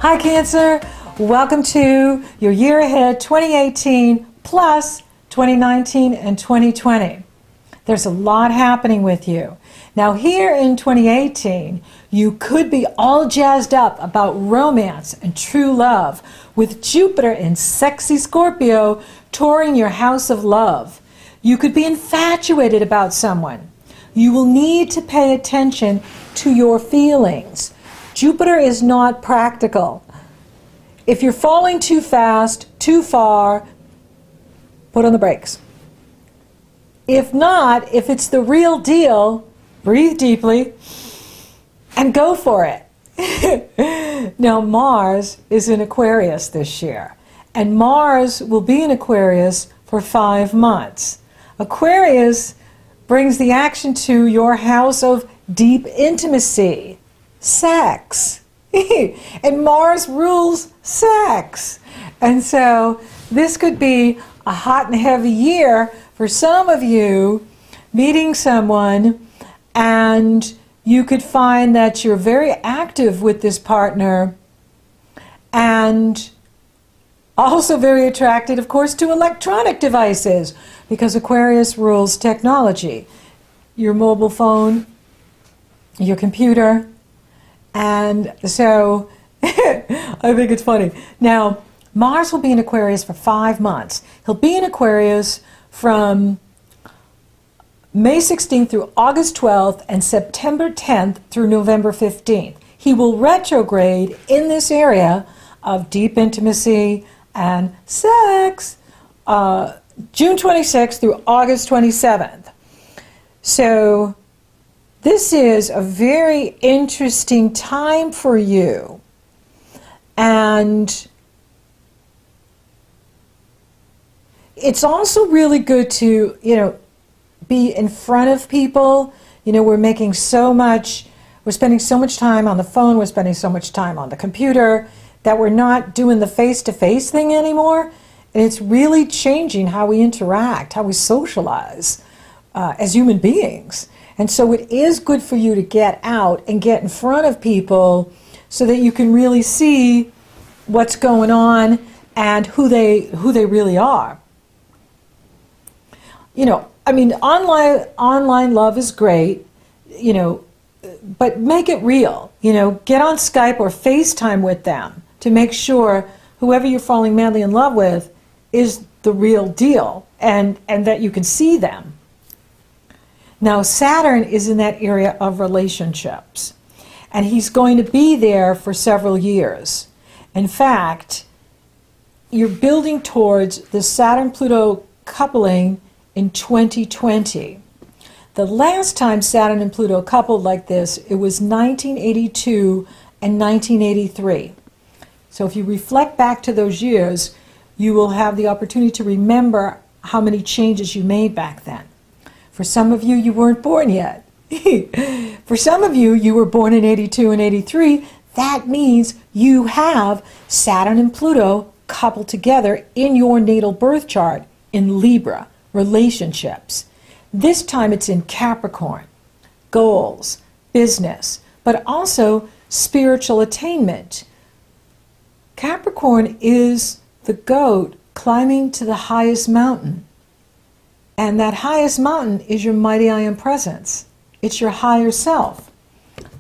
Hi Cancer, welcome to your year ahead 2018 plus 2019 and 2020. There's a lot happening with you. Now here in 2018, you could be all jazzed up about romance and true love with Jupiter in sexy Scorpio touring your house of love. You could be infatuated about someone. You will need to pay attention to your feelings. Jupiter is not practical. If you're falling too fast, too far, put on the brakes. If not, if it's the real deal, breathe deeply and go for it. Now Mars is in Aquarius this year, and Mars will be in Aquarius for 5 months. Aquarius brings the action to your house of deep intimacy, sex. And Mars rules sex. And so this could be a hot and heavy year for some of you meeting someone, and you could find that you're very active with this partner and also very attracted, of course, to electronic devices, because Aquarius rules technology. Your mobile phone, your computer, and so I think it's funny. Now, Mars will be in Aquarius for 5 months. He'll be in Aquarius from May 16th through August 12th and September 10th through November 15th. He will retrograde in this area of deep intimacy and sex June 26th through August 27th. So this is a very interesting time for you. And it's also really good to, be in front of people. We're spending so much time on the phone, we're spending so much time on the computer that we're not doing the face-to-face thing anymore. And it's really changing how we interact, how we socialize as human beings. And so it is good for you to get out and get in front of people so that you can really see what's going on and who they really are. Online love is great, but make it real. Get on Skype or FaceTime with them to make sure whoever you're falling madly in love with is the real deal and that you can see them. Now, Saturn is in that area of relationships, and he's going to be there for several years. In fact, you're building towards the Saturn-Pluto coupling in 2020. The last time Saturn and Pluto coupled like this, it was 1982 and 1983. So if you reflect back to those years, you will have the opportunity to remember how many changes you made back then. For some of you, you weren't born yet. For some of you, you were born in 82 and 83. That means you have Saturn and Pluto coupled together in your natal birth chart in Libra, relationships. This time it's in Capricorn, goals, business, but also spiritual attainment. Capricorn is the goat climbing to the highest mountain. And that highest mountain is your mighty I am presence. It's your higher self.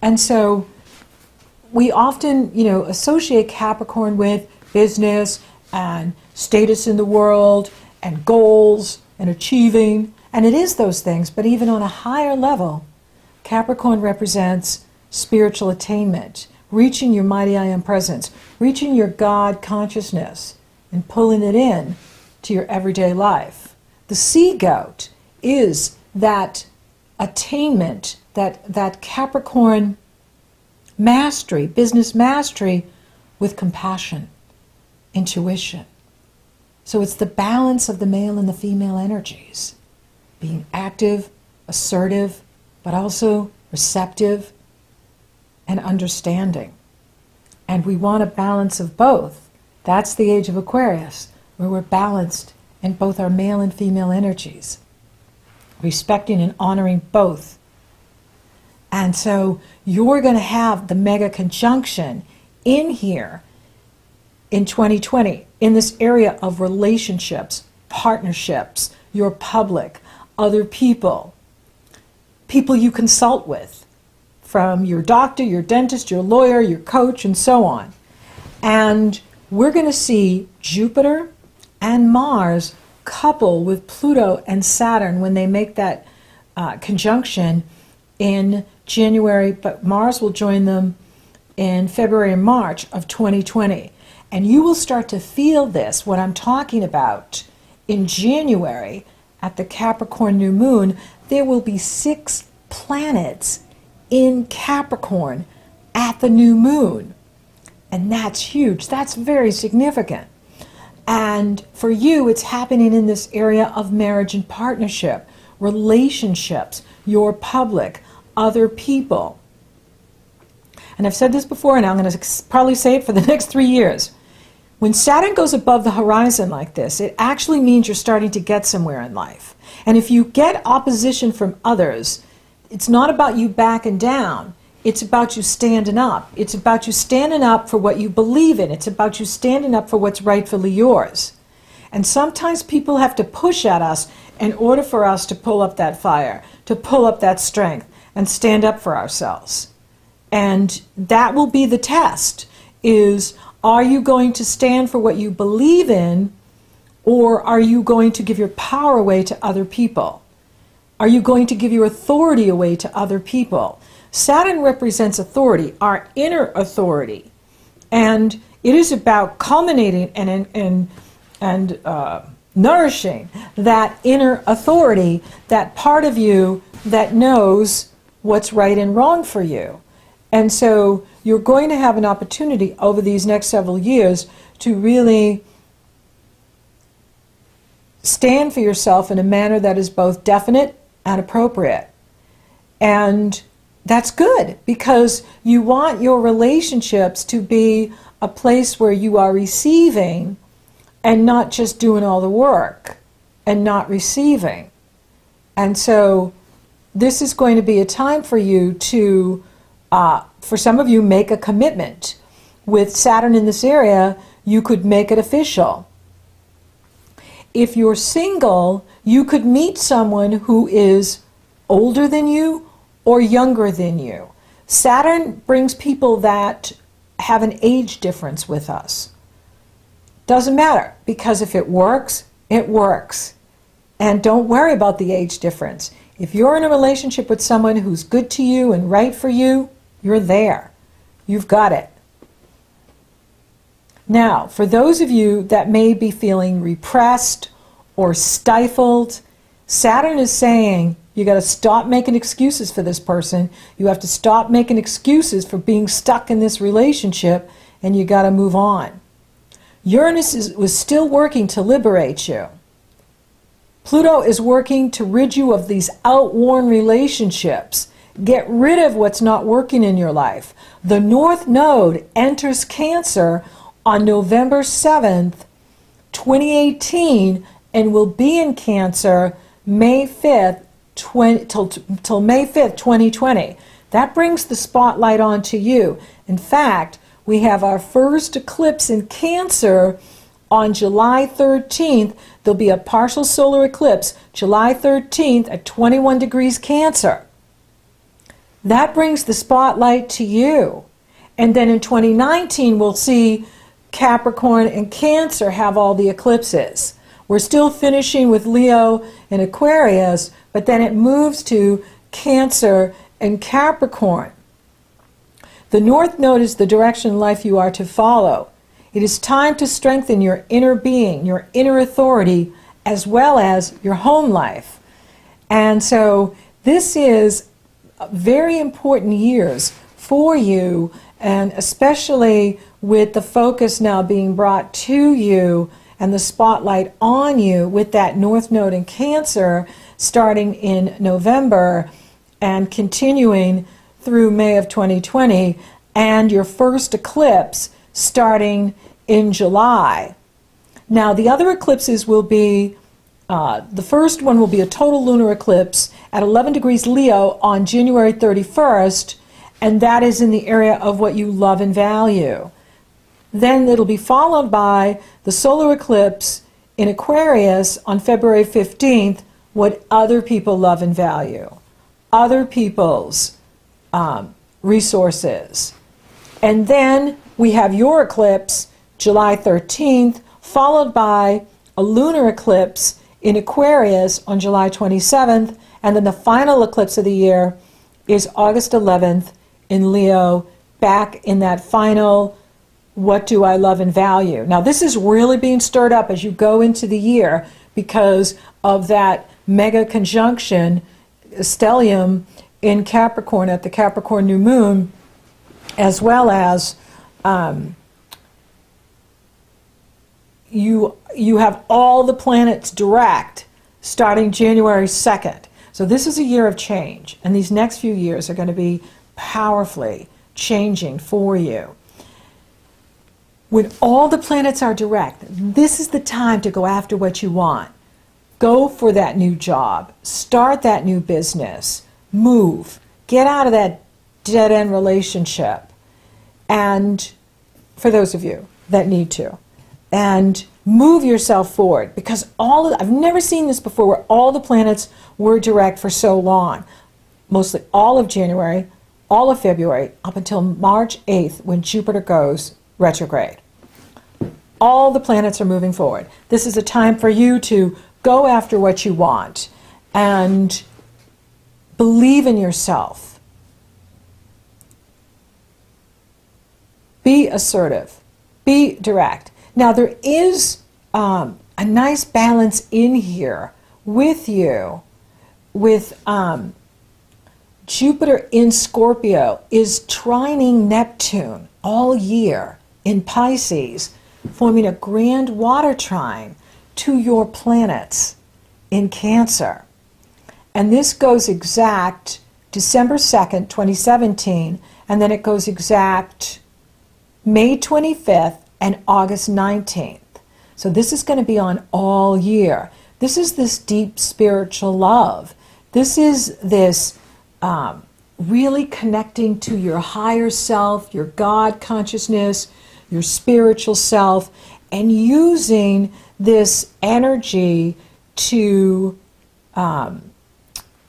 And so we often, associate Capricorn with business and status in the world and goals and achieving. And it is those things, but even on a higher level, Capricorn represents spiritual attainment, reaching your mighty I am presence, reaching your God consciousness and pulling it in to your everyday life. The sea goat is that attainment, that Capricorn mastery, business mastery with compassion, intuition. So it's the balance of the male and the female energies, being active, assertive, but also receptive and understanding. And we want a balance of both. That's the age of Aquarius, where we're balanced in both our male and female energies, respecting and honoring both. And so you're going to have the mega conjunction in here in 2020 in this area of relationships, partnerships, your public, other people, people you consult with, from your doctor, your dentist, your lawyer, your coach, and so on. And we're going to see Jupiter and Mars couple with Pluto and Saturn when they make that conjunction in January, but Mars will join them in February and March of 2020. And you will start to feel this, what I'm talking about, in January at the Capricorn new moon. There will be 6 planets in Capricorn at the new moon. And that's huge. That's very significant. And for you, it's happening in this area of marriage and partnership, relationships, your public, other people. And I've said this before, and I'm going to probably say it for the next 3 years. When Saturn goes above the horizon like this, it actually means you're starting to get somewhere in life. And if you get opposition from others, it's not about you backing down. It's about you standing up. It's about you standing up for what you believe in. It's about you standing up for what's rightfully yours. And sometimes people have to push at us in order for us to pull up that fire, to pull up that strength, and stand up for ourselves. And that will be the test, is are you going to stand for what you believe in, or are you going to give your power away to other people? Are you going to give your authority away to other people? Saturn represents authority, our inner authority. And it is about culminating and nourishing that inner authority, that part of you that knows what's right and wrong for you. And so you're going to have an opportunity over these next several years to really stand for yourself in a manner that is both definite and appropriate. And that's good, because you want your relationships to be a place where you are receiving and not just doing all the work and not receiving. And so this is going to be a time for you to, for some of you, make a commitment. With Saturn in this area, you could make it official. If you're single, you could meet someone who is older than you or younger than you. Saturn brings people that have an age difference with us. Doesn't matter, because if it works, it works. And don't worry about the age difference. If you're in a relationship with someone who's good to you and right for you, you're there. You've got it. Now, for those of you that may be feeling repressed or stifled, Saturn is saying, you got to stop making excuses for this person. You have to stop making excuses for being stuck in this relationship, and you got to move on. Uranus was still working to liberate you. Pluto is working to rid you of these outworn relationships. Get rid of what's not working in your life. The North Node enters Cancer on November 7th, 2018, and will be in Cancer May 5th, till May 5th, 2020. That brings the spotlight onto you. In fact, we have our first eclipse in Cancer on July 13th. There'll be a partial solar eclipse July 13th at 21 degrees Cancer. That brings the spotlight to you. And then in 2019, we'll see Capricorn and Cancer have all the eclipses. We're still finishing with Leo and Aquarius, but then it moves to Cancer and Capricorn. The North Node is the direction in life you are to follow. It is time to strengthen your inner being, your inner authority, as well as your home life. And so this is very important years for you, and especially with the focus now being brought to you and the spotlight on you with that North Node in Cancer starting in November and continuing through May of 2020, and your first eclipse starting in July. Now, the other eclipses will be, the first one will be a total lunar eclipse at 11 degrees Leo on January 31st, and that is in the area of what you love and value. Then it'll be followed by the solar eclipse in Aquarius on February 15th, what other people love and value, other people's resources. And then we have your eclipse, July 13th, followed by a lunar eclipse in Aquarius on July 27th, and then the final eclipse of the year is August 11th in Leo, back in that final what do I love and value. Now this is really being stirred up as you go into the year because of that mega conjunction, stellium in Capricorn at the Capricorn new moon, as well as you have all the planets direct starting January 2nd. So this is a year of change, and these next few years are going to be powerfully changing for you. When all the planets are direct, this is the time to go after what you want. Go for that new job. Start that new business. Move. Get out of that dead-end relationship. And for those of you that need to. And move yourself forward. Because I've never seen this before where all the planets were direct for so long. Mostly all of January, all of February, up until March 8th when Jupiter goes retrograde. All the planets are moving forward. This is a time for you to go after what you want and believe in yourself. Be assertive. Be direct. Now there is a nice balance in here with you with Jupiter in Scorpio is trining Neptune all year in Pisces, forming a grand water trine to your planets in Cancer. And this goes exact December 2nd, 2017, and then it goes exact May 25th and August 19th. So this is going to be on all year. This is this deep spiritual love. This is this really connecting to your higher self, your God consciousness, your spiritual self, and using this energy to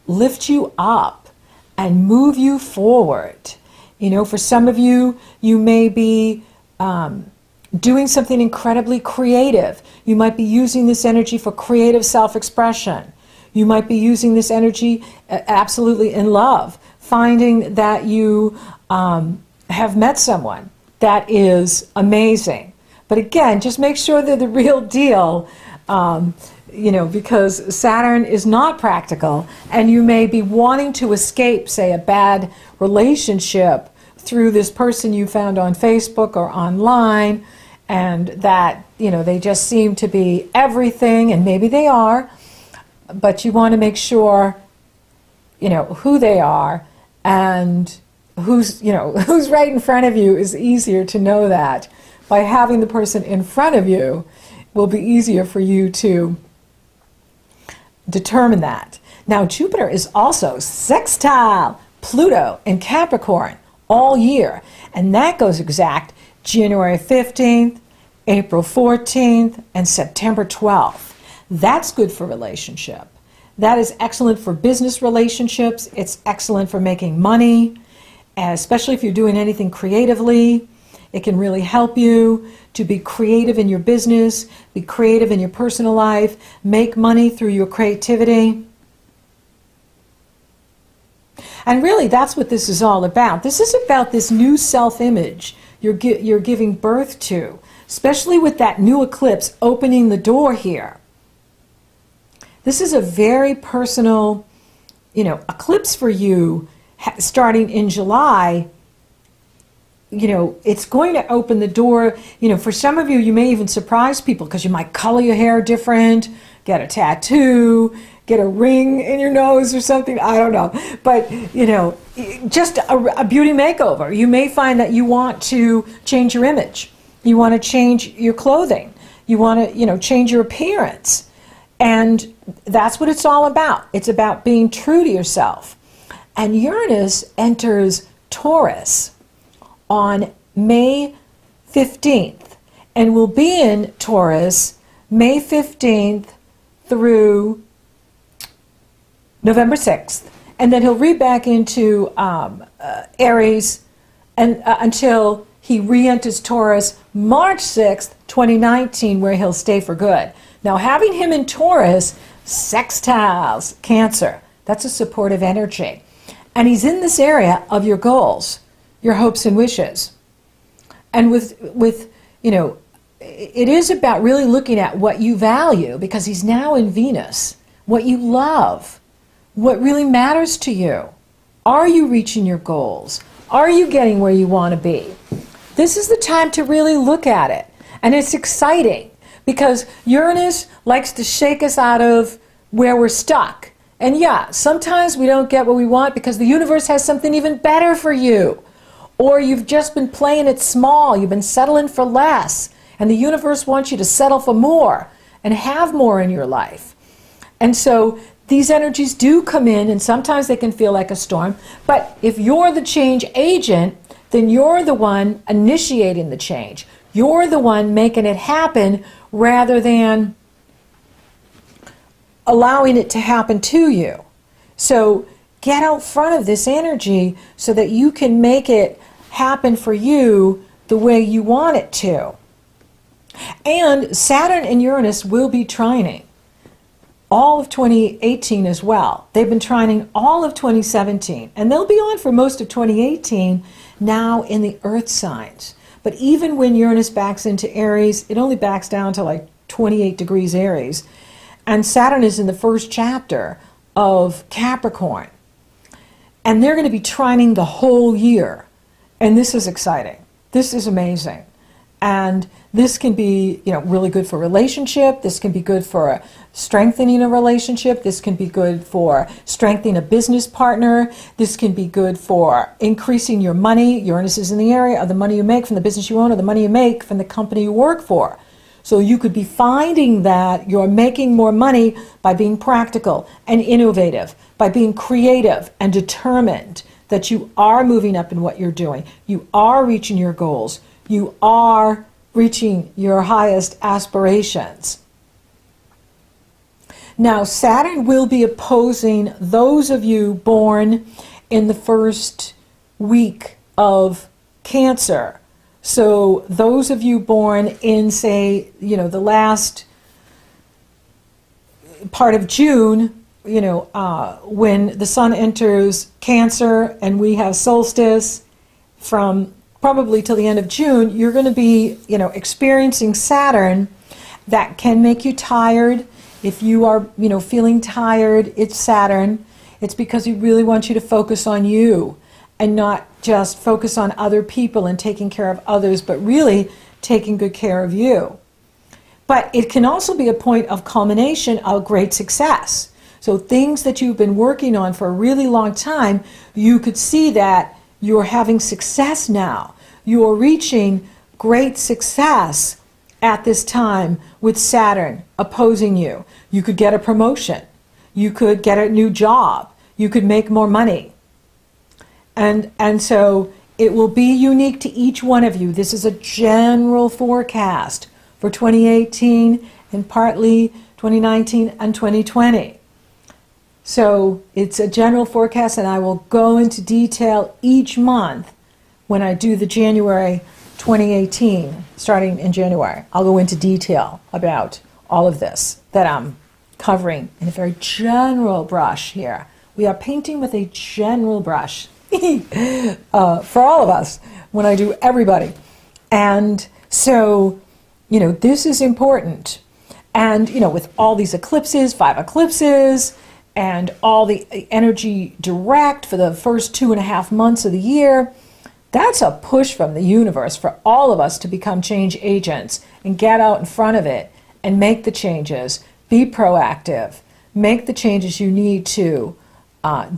lift you up and move you forward. You know, for some of you, you may be doing something incredibly creative. You might be using this energy for creative self-expression. You might be using this energy absolutely in love, finding that you have met someone that is amazing. But again, just make sure they're the real deal, you know, because Saturn is not practical, and you may be wanting to escape, say, a bad relationship through this person you found on Facebook or online, and that, you know, they just seem to be everything, and maybe they are, but you want to make sure, you know, who they are, and who's, you know, who's right in front of you is easier to know that. By having the person in front of you will be easier for you to determine that. Now, Jupiter is also sextile Pluto in Capricorn all year, and that goes exact January 15th, April 14th, and September 12th. That's good for relationship. That is excellent for business relationships. It's excellent for making money, especially if you're doing anything creatively. It can really help you to be creative in your business, be creative in your personal life, make money through your creativity. And really, that's what this is all about. This is about this new self-image you're giving birth to, especially with that new eclipse opening the door here. This is a very personal, you know, eclipse for you starting in July. You know, it's going to open the door. You know, for some of you, you may even surprise people because you might color your hair different, get a tattoo, get a ring in your nose or something. I don't know. But, you know, just a beauty makeover. You may find that you want to change your image. You want to change your clothing. You want to, you know, change your appearance. And that's what it's all about. It's about being true to yourself. And Uranus enters Taurus on May 15th, and will be in Taurus May 15th through November 6th. And then he'll read back into Aries and until he re-enters Taurus March 6th, 2019, where he'll stay for good. Now, having him in Taurus sextiles Cancer. That's a supportive energy. And he's in this area of your goals, your hopes and wishes. And with you know, it is about really looking at what you value, because he's now in Venus, what you love, what really matters to you. Are you reaching your goals? Are you getting where you want to be? This is the time to really look at it. And it's exciting because Uranus likes to shake us out of where we're stuck. And yeah, sometimes we don't get what we want because the universe has something even better for you. Or you've just been playing it small, you've been settling for less, and the universe wants you to settle for more and have more in your life. And so these energies do come in, and sometimes they can feel like a storm, but if you're the change agent, then you're the one initiating the change. You're the one making it happen rather than allowing it to happen to you. So get out front of this energy so that you can make it happen for you the way you want it to. And Saturn and Uranus will be trining all of 2018 as well. They've been trining all of 2017, and they'll be on for most of 2018 now in the Earth signs. But even when Uranus backs into Aries, it only backs down to like 28 degrees Aries. And Saturn is in the first chapter of Capricorn. And they're going to be trining the whole year. And this is exciting. This is amazing. And this can be, you know, really good for a relationship. This can be good for strengthening a relationship. This can be good for strengthening a business partner. This can be good for increasing your money. Uranus is in the area of the money you make from the business you own or the money you make from the company you work for. So you could be finding that you're making more money by being practical and innovative, by being creative and determined, that you are moving up in what you're doing. You are reaching your goals. You are reaching your highest aspirations. Now, Saturn will be opposing those of you born in the first week of Cancer. So those of you born in, say, you know, the last part of June, you know, when the sun enters Cancer and we have solstice from probably till the end of June, you're going to be, you know, experiencing Saturn that can make you tired. If you are, you know, feeling tired, it's Saturn. It's because he really wants you to focus on you and not just focus on other people and taking care of others, but really taking good care of you. But it can also be a point of culmination of great success. So things that you've been working on for a really long time, you could see that you're having success now. You're reaching great success at this time with Saturn opposing you. You could get a promotion. You could get a new job. You could make more money. And so it will be unique to each one of you. This is a general forecast for 2018 and partly 2019 and 2020. So it's a general forecast, and I will go into detail each month when I do the January 2018, starting in January. I'll go into detail about all of this that I'm covering in a very general brush here. We are painting with a general brush for all of us when I do everybody. And so, you know, this is important. And, you know, with all these eclipses, 5 eclipses, and all the energy direct for the first 2.5 months of the year, that's a push from the universe for all of us to become change agents and get out in front of it and make the changes, be proactive, make the changes you need to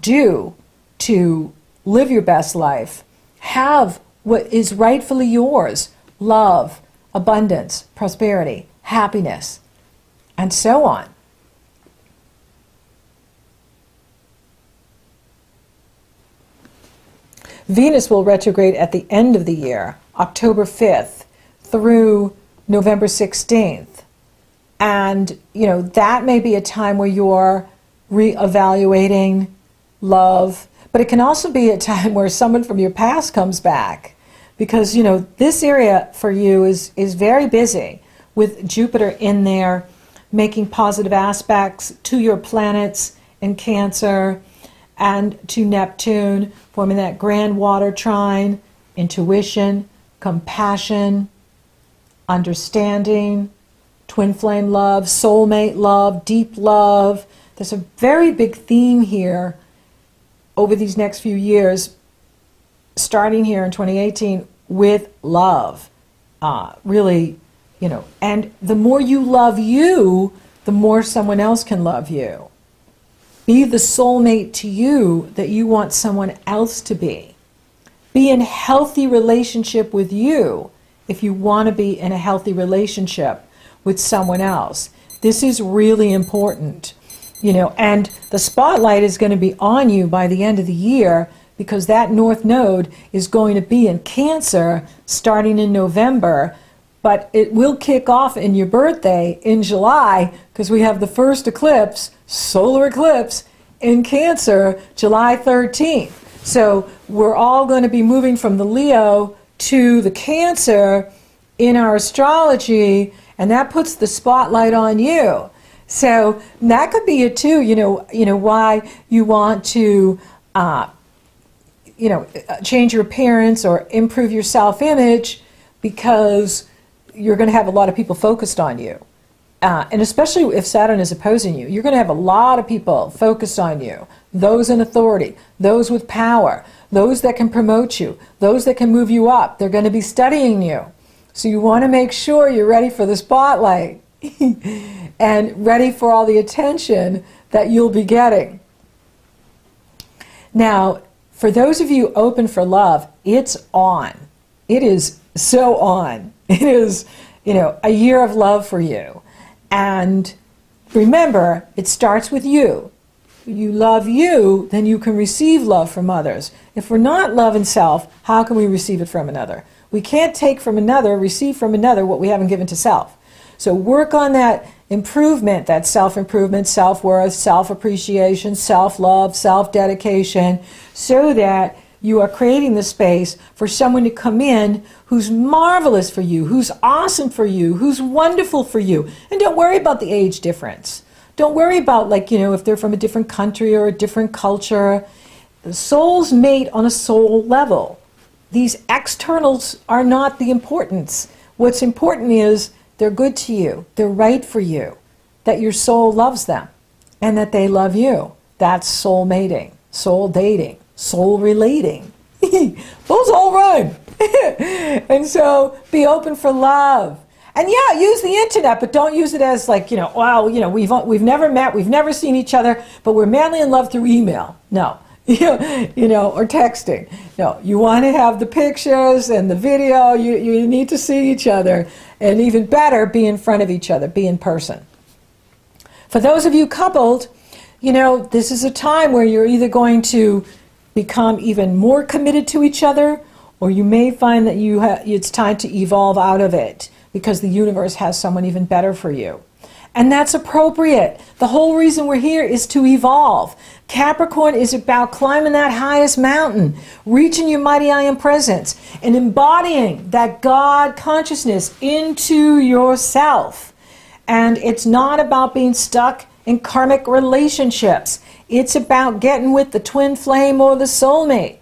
do to live your best life, have what is rightfully yours, love, abundance, prosperity, happiness, and so on. Venus will retrograde at the end of the year, October 5th through November 16th. And, you know, that may be a time where you're reevaluating love, but it can also be a time where someone from your past comes back, because, you know, this area for you is very busy with Jupiter in there, making positive aspects to your planets in Cancer and to Neptune, forming that grand water trine, intuition, compassion, understanding, twin flame love, soulmate love, deep love. There's a very big theme here over these next few years, starting here in 2018 with love. Really, you know, and the more you love you, the more someone else can love you. Be the soulmate to you that you want someone else to be. Be in healthy relationship with you if you want to be in a healthy relationship with someone else. This is really important, you know, and the spotlight is going to be on you by the end of the year, because that North Node is going to be in Cancer starting in November, but it will kick off in your birthday in July, because we have the first eclipse, solar eclipse, in Cancer, July 13th. So we're all going to be moving from the Leo to the Cancer in our astrology, and that puts the spotlight on you. So that could be it too, you know why you want to change your appearance or improve your self-image, because you're going to have a lot of people focused on you. And especially if Saturn is opposing you, you're going to have a lot of people focused on you. Those in authority, those with power, those that can promote you, those that can move you up. They're going to be studying you. So you want to make sure you're ready for the spotlight and ready for all the attention that you'll be getting. Now, for those of you open for love, it's on. It is so on. It is, you know, a year of love for you. And remember, it starts with you. You love you, then you can receive love from others. If we're not loving self, how can we receive it from another? We can't take from another, receive from another what we haven't given to self. So work on that improvement, that self-improvement, self-worth, self-appreciation, self-love, self-dedication, so that you are creating the space for someone to come in who's marvelous for you, who's awesome for you, who's wonderful for you. And don't worry about the age difference. Don't worry about, like, you know, if they're from a different country or a different culture. The souls mate on a soul level. These externals are not the importance. What's important is they're good to you, they're right for you, that your soul loves them, and that they love you. That's soul mating, soul dating, soul relating. Those all rhyme. And so be open for love. And yeah, use the internet, but don't use it as, like, you know, wow, you know, we've never met, we've never seen each other, but we're madly in love through email. No. You know, or texting. No, you want to have the pictures and the video. You need to see each other, and even better, be in front of each other, be in person. For those of you coupled, you know, this is a time where you're either going to become even more committed to each other, or you may find that it's time to evolve out of it, because the universe has someone even better for you. And that's appropriate. The whole reason we're here is to evolve. Capricorn is about climbing that highest mountain, reaching your mighty I am presence, and embodying that God consciousness into yourself. And it's not about being stuck in karmic relationships. It's about getting with the twin flame or the soulmate.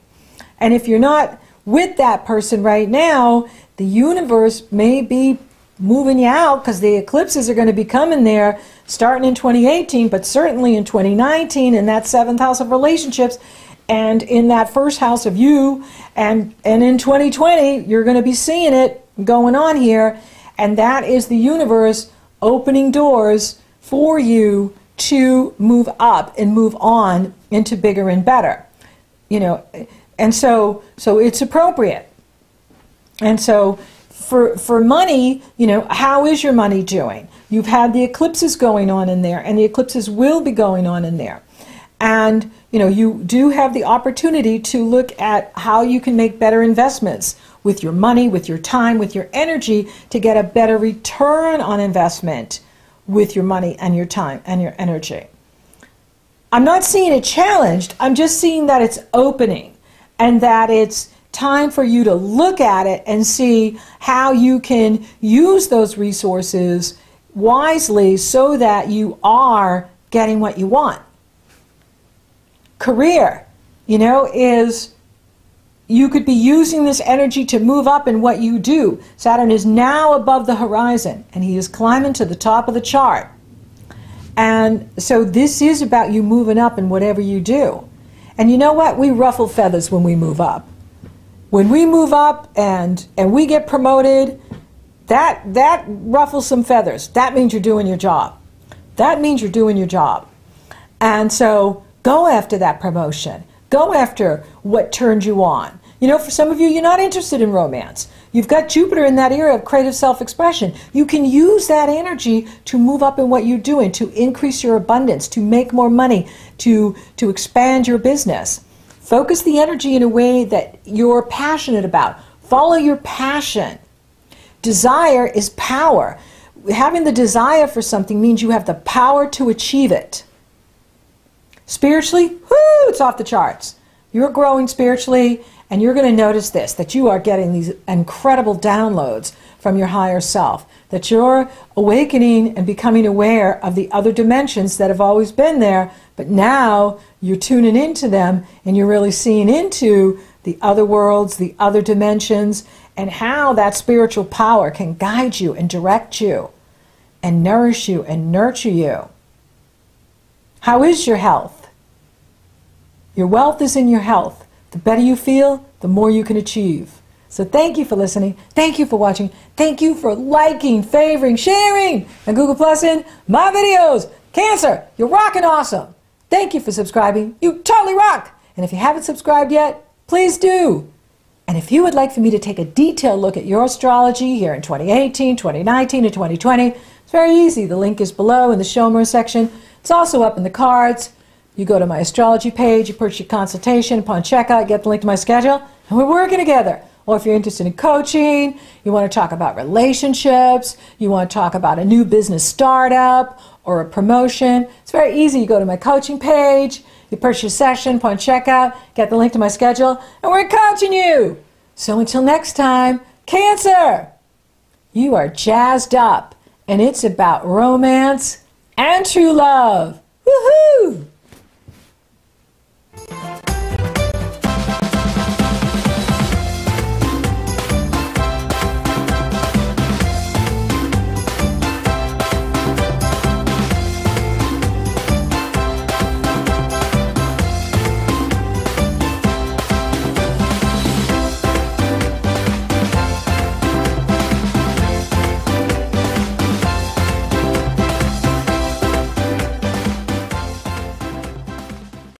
And if you're not with that person right now, the universe may be moving you out, because the eclipses are going to be coming there starting in 2018, but certainly in 2019, in that 7th house of relationships, and in that 1st house of you, and in 2020, you're going to be seeing it going on here, and that is the universe opening doors for you to move up and move on into bigger and better, you know, and so it's appropriate. And so for money, you know, how is your money doing? You've had the eclipses going on in there, and the eclipses will be going on in there. And you do have the opportunity to look at how you can make better investments with your money, with your time, with your energy to get a better return on investment with your money and your time and your energy. I'm not seeing it challenged. I'm just seeing that it's opening and that it's time for you to look at it and see how you can use those resources wisely so that you are getting what you want. Career, is you could be using this energy to move up in what you do. Saturn is now above the horizon and he is climbing to the top of the chart. And so this is about you moving up in whatever you do. And you know what? We ruffle feathers when we move up. When we move up and we get promoted, that ruffles some feathers. That means you're doing your job. That means you're doing your job. And so go after that promotion. Go after what turned you on. For some of you, you're not interested in romance. You've got Jupiter in that area of creative self-expression. You can use that energy to move up in what you're doing, to increase your abundance, to make more money, to expand your business. Focus the energy in a way that you're passionate about. Follow your passion. Desire is power. Having the desire for something means you have the power to achieve it. Spiritually, whoo, it's off the charts. You're growing spiritually, and you're going to notice this, that you are getting these incredible downloads from your higher self, that you're awakening and becoming aware of the other dimensions that have always been there, but now you're tuning into them, and you're really seeing into the other worlds, the other dimensions, and how that spiritual power can guide you and direct you and nourish you and nurture you. How is your health? Your wealth is in your health. The better you feel, the more you can achieve. So thank you for listening. Thank you for watching. Thank you for liking, favoring, sharing, and Google Plusing my videos. Cancer, you're rocking awesome. Thank you for subscribing. You totally rock. And if you haven't subscribed yet, please do. And if you would like for me to take a detailed look at your astrology here in 2018, 2019, and 2020, it's very easy. The link is below in the Show More section. It's also up in the cards. You go to my astrology page, you purchase your consultation. Upon checkout, get the link to my schedule, and we're working together. Or if you're interested in coaching, you want to talk about relationships, you want to talk about a new business startup or a promotion, it's very easy. You go to my coaching page, you purchase your session, upon checkout, get the link to my schedule, and we're coaching you. So until next time, Cancer, you are jazzed up, and it's about romance and true love. Woohoo!